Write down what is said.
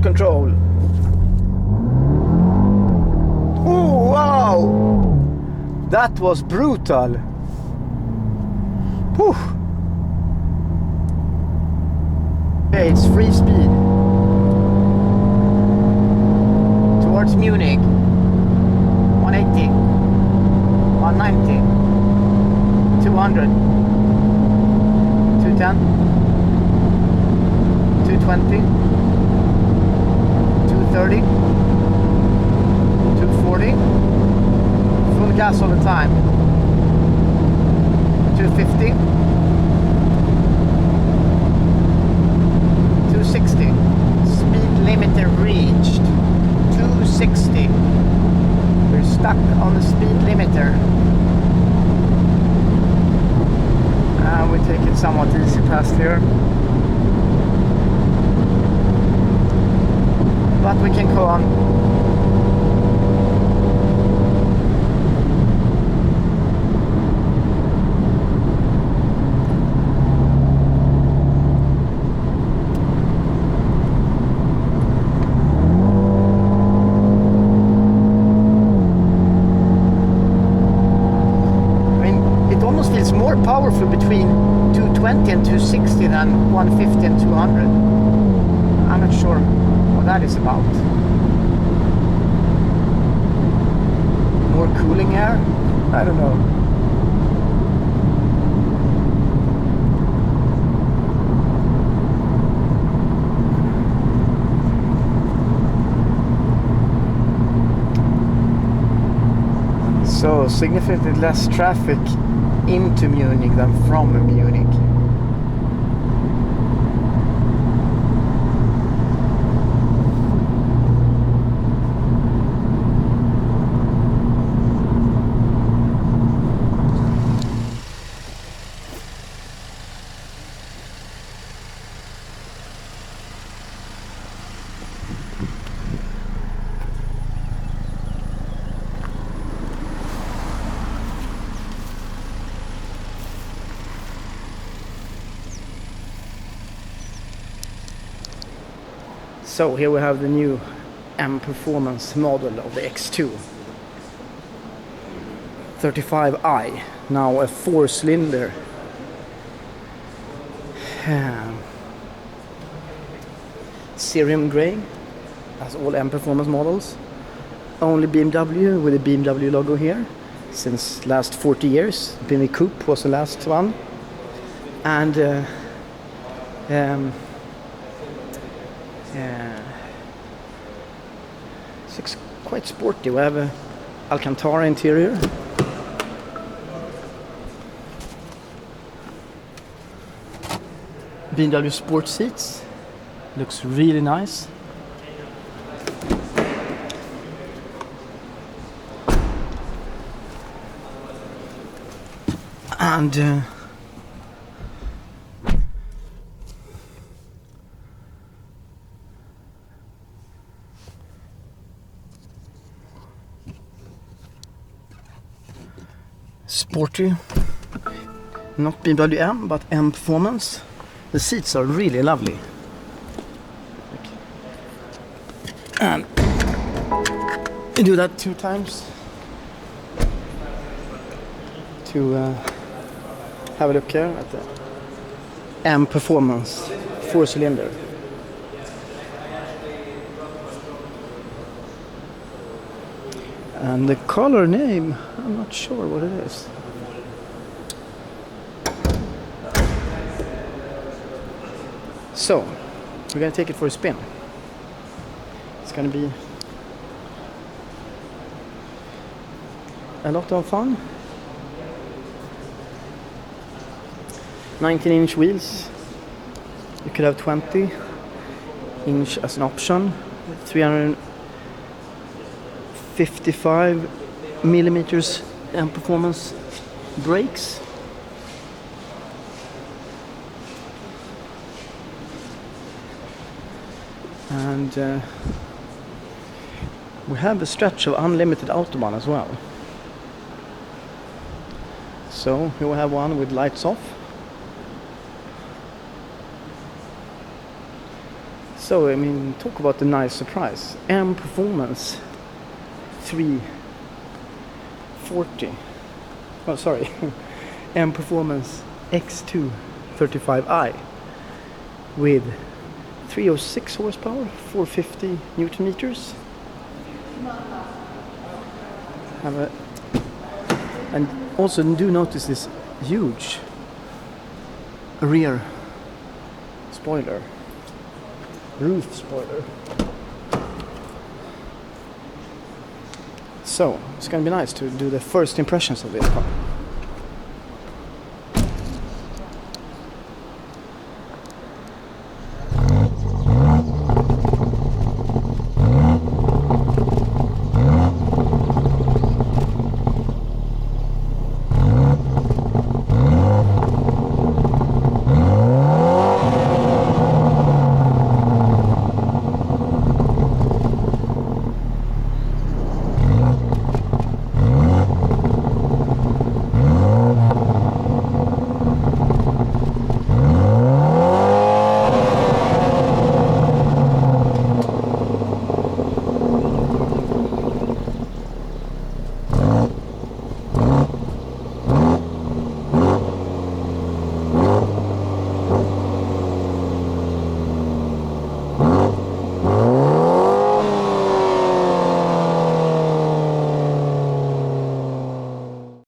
cruise control. Oh wow! That was brutal. Whew. Okay, it's free speed. Towards Munich. 180. 190. 200. 210. 220. 230. 240. Full gas all the time. 250. 260. Speed limiter reached. 260. We're stuck on the speed limiter. We take it somewhat easy past here. But we can go on. Feels more powerful between 220 and 260 than 150 and 200. I'm not sure what that is about. More cooling air? I don't know. So significantly less traffic into Munich than from Munich. So here we have the new M Performance model of the X2 35i, now a 4-cylinder. Cerium grey, as all M Performance models. Only BMW with a BMW logo here since last 40 years. BMW Coupe was the last one. And it's quite sporty. We have a Alcantara interior. BMW sport seats. Looks really nice. And sporty, not BMW M, but M Performance. The seats are really lovely. And you do that 2 times to have a look here at the M Performance 4-cylinder. And the color name, I'm not sure what it is. So, we're gonna take it for a spin. It's gonna be a lot of fun. 19-inch wheels. You could have 20-inch as an option. 355 millimeters M Performance brakes. And we have a stretch of unlimited Autobahn as well. So here we have one with lights off. So, I mean, talk about the nice surprise. M Performance 340. Oh, sorry. M Performance X2 35i with 306 horsepower, 450 Newton meters. And also do notice this huge rear spoiler, roof spoiler. So it's gonna be nice to do the first impressions of this car.